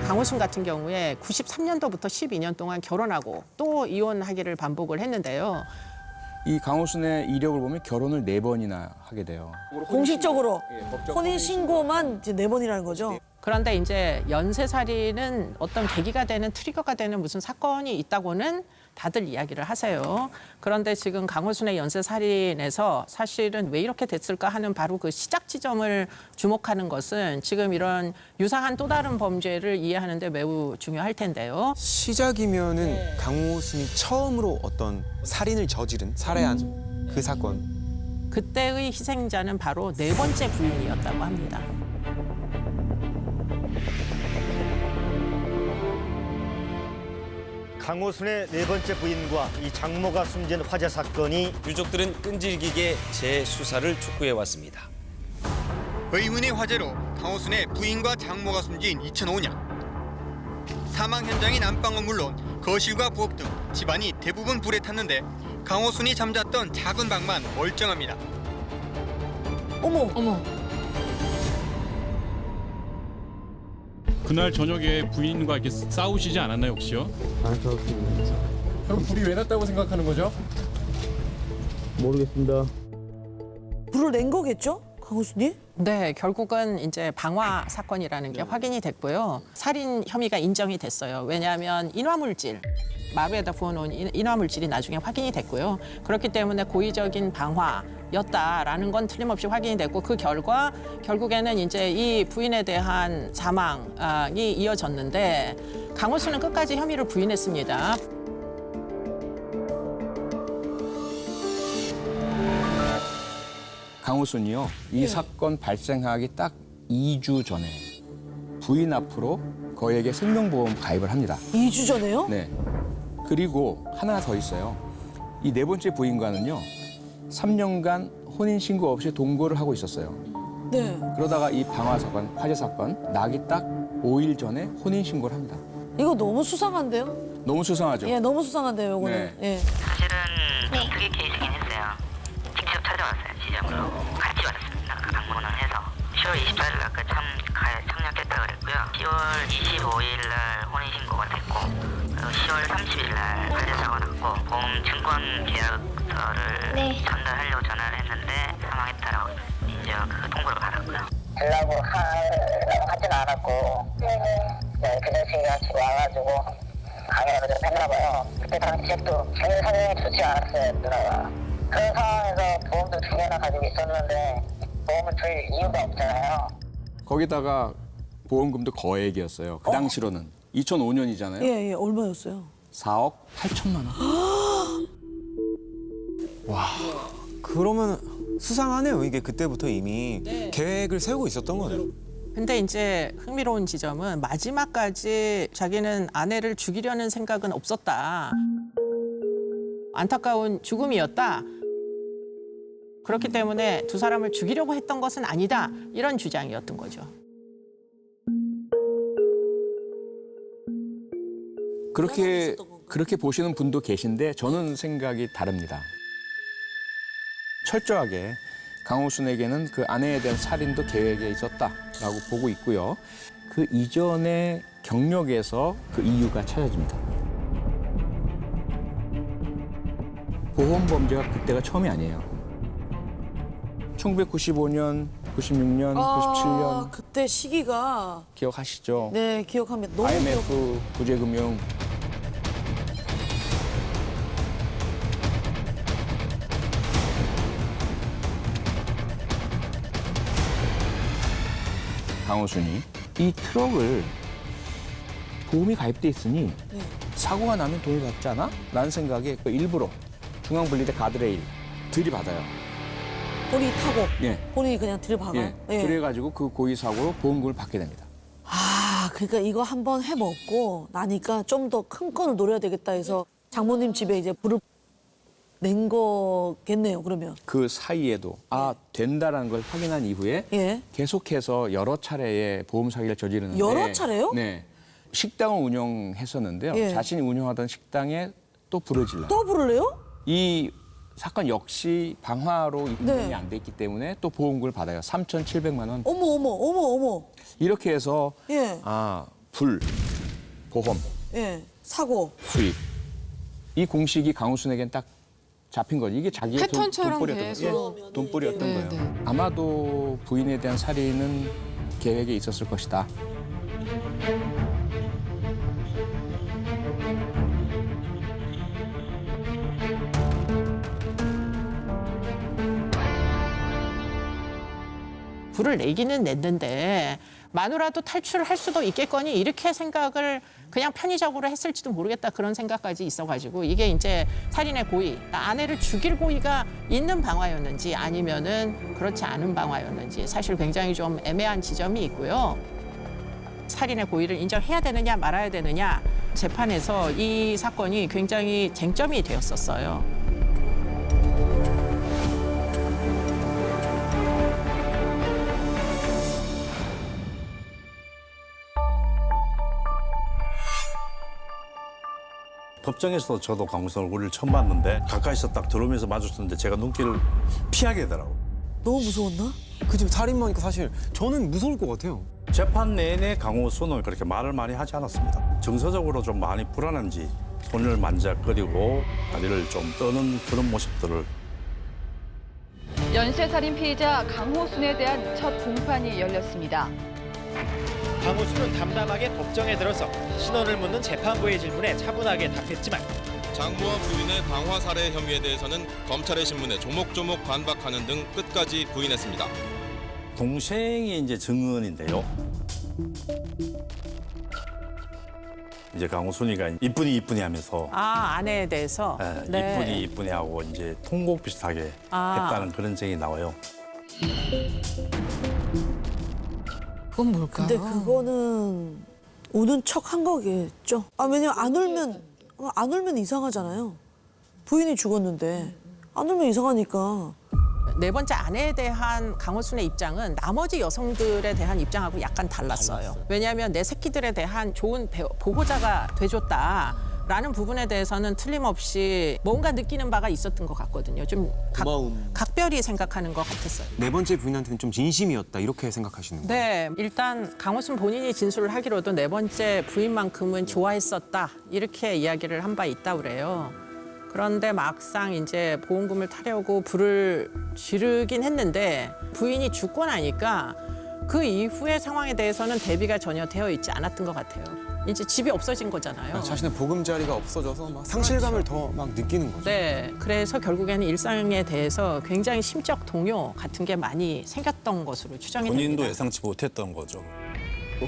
강호순 같은 경우에 93년도부터 12년 동안 결혼하고 또 이혼하기를 반복을 했는데요. 이 강호순의 이력을 보면 결혼을 4번이나 하게 돼요. 공식적으로 법적 혼인 신고만 이제 4번이라는 거죠. 그런데 이제 연쇄살인은 어떤 계기가 되는 트리거가 되는 무슨 사건이 있다고는 다들 이야기를 하세요. 그런데 지금 강호순의 연쇄살인에서 사실은 왜 이렇게 됐을까 하는 바로 그 시작 지점을 주목하는 것은 지금 이런 유사한 또 다른 범죄를 이해하는 데 매우 중요할 텐데요. 시작이면은 강호순이 처음으로 어떤 살인을 저지른 살해한 그 사건. 그때의 희생자는 바로 4번째 부인이었다고 합니다. 강호순의 4번째 부인과 이 장모가 숨진 화재 사건이 유족들은 끈질기게 재수사를 촉구해왔습니다. 의문의 화재로 강호순의 부인과 장모가 숨진 2005년. 사망 현장인 안방은 물론 거실과 부엌 등 집안이 대부분 불에 탔는데 강호순이 잠잤던 작은 방만 멀쩡합니다. 어머. 그날 저녁에 부인과 이렇게 싸우시지 않았나요, 혹시요? 그럼 불이 왜 났다고 생각하는 거죠? 모르겠습니다. 불을 낸 거겠죠? 강호순이? 네, 결국은 이제 방화 사건이라는 게 확인이 됐고요. 살인 혐의가 인정이 됐어요. 왜냐하면 인화물질, 마루에다 부어놓은 인화물질이 나중에 확인이 됐고요. 그렇기 때문에 고의적인 방화였다라는 건 틀림없이 확인이 됐고 그 결과 결국에는 이제 이 부인에 대한 사망이 이어졌는데 강호순은 끝까지 혐의를 부인했습니다. 강호순이요. 이 사건 발생하기 딱 2주 전에 부인 앞으로 거액의 생명보험 가입을 합니다. 2주 전에요? 네. 그리고 하나 더 있어요. 이 4번째 부인과는요. 3년간 혼인신고 없이 동거를 하고 있었어요. 네. 그러다가 이 방화 사건, 화재 사건 나기 딱 5일 전에 혼인신고를 합니다. 이거 너무 수상한데요? 너무 수상하죠? 예, 너무 수상한데요, 이거는. 네. 예. 사실은 좀 크게 케이스긴 했어요. 직접 찾아왔어요, 지점으로. 같이 왔습니다. 방문을 해서. 10월 24일 날 참여했다 그랬고요. 10월 25일 날 혼인신고가 됐고, 그리고 10월 30일 날 화재사고가 났고, 보험 증권 계약서를 전달하려고 전화를 했는데 사망했다라고 이제 그 통보를 받았고요. 하려고 하진 않았고, 그 자식이 같이 와가지고 강연을 좀 했나 봐요. 그때 당시에 또 생일 상황이 좋지 않았어요, 누나가. 그런 상황에서 보험도 2개나 가지고 있었는데 보험을 들 이유가 없잖아요. 거기다가 보험금도 거액이었어요. 그 당시로는. 2005년이잖아요. 예, 얼마였어요? 4억 8천만 원. 그러면 수상하네요. 이게 그때부터 이미 계획을 세우고 있었던 거네요. 근데 이제 흥미로운 지점은 마지막까지 자기는 아내를 죽이려는 생각은 없었다. 안타까운 죽음이었다. 그렇기 때문에 두 사람을 죽이려고 했던 것은 아니다. 이런 주장이었던 거죠. 그렇게 보시는 분도 계신데 저는 생각이 다릅니다. 철저하게 강호순에게는 그 아내에 대한 살인도 계획에 있었다라고 보고 있고요. 그 이전의 경력에서 그 이유가 찾아집니다. 보험 범죄가 그때가 처음이 아니에요. 1995년, 96년, 97년 그때 시기가 기억하시죠? 네, 기억합니다. 너무 기억. IMF, 구제금융. 강호순이 이 트럭을 보험이 가입돼 있으니 사고가 나면 돈을 받잖아? 라는 생각에 일부러 중앙분리대 가드레일 들이받아요. 본인이 타고 예. 본인이 그냥 들이박아. 예. 그래가지고 그 고의 사고로 보험금을 받게 됩니다. 아, 그러니까 이거 한번 해먹고 나니까 좀 더 큰 건을 노려야 되겠다 해서 장모님 집에 이제 불을 낸 거겠네요, 그러면. 그 사이에도 된다라는 걸 확인한 이후에 예. 계속해서 여러 차례의 보험 사기를 저지르는데 여러 차례요? 네. 식당을 운영했었는데요. 예. 자신이 운영하던 식당에 또 불을 질러요. 또 불을 내요? 이 사건 역시 방화로 입금이 네. 안 됐기 때문에 또 보험금을 받아요. 3,700만 원. 어머. 이렇게 해서 예. 불, 보험, 예, 사고. 수익. 이 공식이 강호순에겐 딱 잡힌 거지. 이게 자기의 패턴처럼 돈벌이였던 계속. 거예요. 돈벌이였던 네, 거예요. 네. 아마도 부인에 대한 살인은 계획에 있었을 것이다. 불을 내기는 냈는데 마누라도 탈출할 수도 있겠거니 이렇게 생각을 그냥 편의적으로 했을지도 모르겠다 그런 생각까지 있어가지고 이게 이제 살인의 고의, 그러니까 아내를 죽일 고의가 있는 방화였는지 아니면은 그렇지 않은 방화였는지 사실 굉장히 좀 애매한 지점이 있고요. 살인의 고의를 인정해야 되느냐 말아야 되느냐 재판에서 이 사건이 굉장히 쟁점이 되었었어요. 법정에서도 저도 강호순 얼굴을 처음 봤는데 가까이서 딱 들어오면서 마주쳤는데 제가 눈길을 피하게 되더라고요. 너무 무서웠나? 그죠, 살인마니까 사실 저는 무서울 것 같아요. 재판 내내 강호순은 그렇게 말을 많이 하지 않았습니다. 정서적으로 좀 많이 불안한지 손을 만작거리고 다리를 좀 떠는 그런 모습들을. 연쇄살인 피해자 강호순에 대한 첫 공판이 열렸습니다. 강호순은 담담하게 법정에 들어서 신원을 묻는 재판부의 질문에 차분하게 답했지만 장모와 부인의 방화 살해 혐의에 대해서는 검찰의 신문에 조목조목 반박하는 등 끝까지 부인했습니다. 동생이 이제 증언인데요. 이제 강호순이가 이쁜이 하면서 아내에 대해서 네. 이쁜이 하고 이제 통곡 비슷하게 했다는 그런 증이 나와요. 그건 뭘까요? 근데 그거는 우는 척 한 거겠죠. 왜냐면 안 울면 이상하잖아요. 부인이 죽었는데 안 울면 이상하니까. 네 번째 아내에 대한 강호순의 입장은 나머지 여성들에 대한 입장하고 약간 달랐어요. 왜냐하면 내 새끼들에 대한 좋은 보호자가 돼줬다라는 부분에 대해서는 틀림없이 뭔가 느끼는 바가 있었던 것 같거든요. 좀 각별히 생각하는 것 같았어요. 네 번째 부인한테는 좀 진심이었다 이렇게 생각하시는 거예요? 네, 일단 강호순 본인이 진술을 하기로도 네 번째 부인만큼은 좋아했었다 이렇게 이야기를 한 바 있다고 그래요. 그런데 막상 이제 보험금을 타려고 불을 지르긴 했는데 부인이 죽고 나니까 그 이후의 상황에 대해서는 대비가 전혀 되어 있지 않았던 것 같아요. 이제 집이 없어진 거잖아요. 자신의 보금자리가 없어져서 막 상실감을 더 막 느끼는 거죠. 네, 그래서 결국에는 일상에 대해서 굉장히 심적 동요 같은 게 많이 생겼던 것으로 추정이 됩니다. 본인도 예상치 못했던 거죠.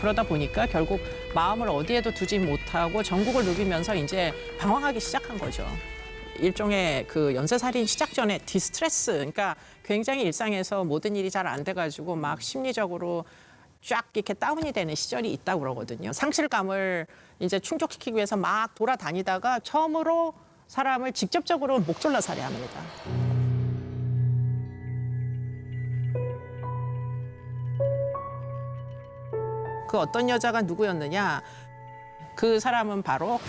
그러다 보니까 결국 마음을 어디에도 두지 못하고 전국을 누비면서 이제 방황하기 시작한 거죠. 일종의 그 연쇄살인 시작 전에 디스트레스, 그러니까 굉장히 일상에서 모든 일이 잘 안 돼가지고 막 심리적으로 쫙 이렇게 다운이 되는 시절이 있다고 그러거든요. 상실감을 이제 충족시키기 위해서 막 돌아다니다가 처음으로 사람을 직접적으로 목졸라 살해합니다. 그 어떤 여자가 누구였느냐? 그 사람은 바로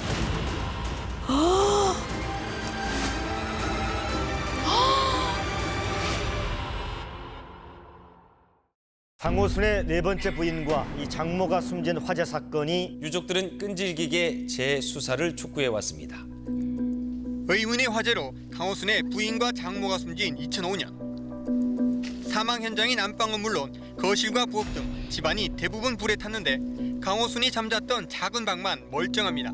강호순의 네 번째 부인과 이 장모가 숨진 화재 사건이 유족들은 끈질기게 재수사를 촉구해왔습니다. 의문의 화재로 강호순의 부인과 장모가 숨진 2005년. 사망 현장인 안방은 물론 거실과 부엌 등 집안이 대부분 불에 탔는데 강호순이 잠잤던 작은 방만 멀쩡합니다.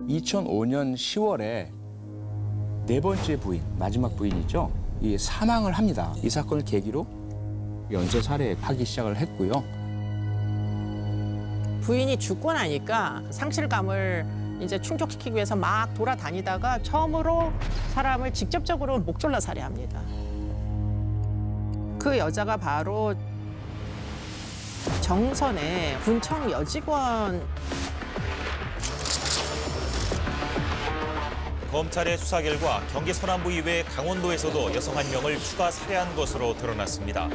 2005년 10월에 네 번째 부인, 마지막 부인이죠. 이 사망을 합니다. 이 사건을 계기로 연쇄 살해하기 시작을 했고요. 부인이 죽고 나니까 상실감을 이제 충족시키기 위해서 막 돌아다니다가 처음으로 사람을 직접적으로 목졸라 살해합니다. 그 여자가 바로 정선의 군청 여직원. 검찰의 수사 결과 경기 서남부 이외 강원도에서도 여성 한 명을 추가 살해한 것으로 드러났습니다.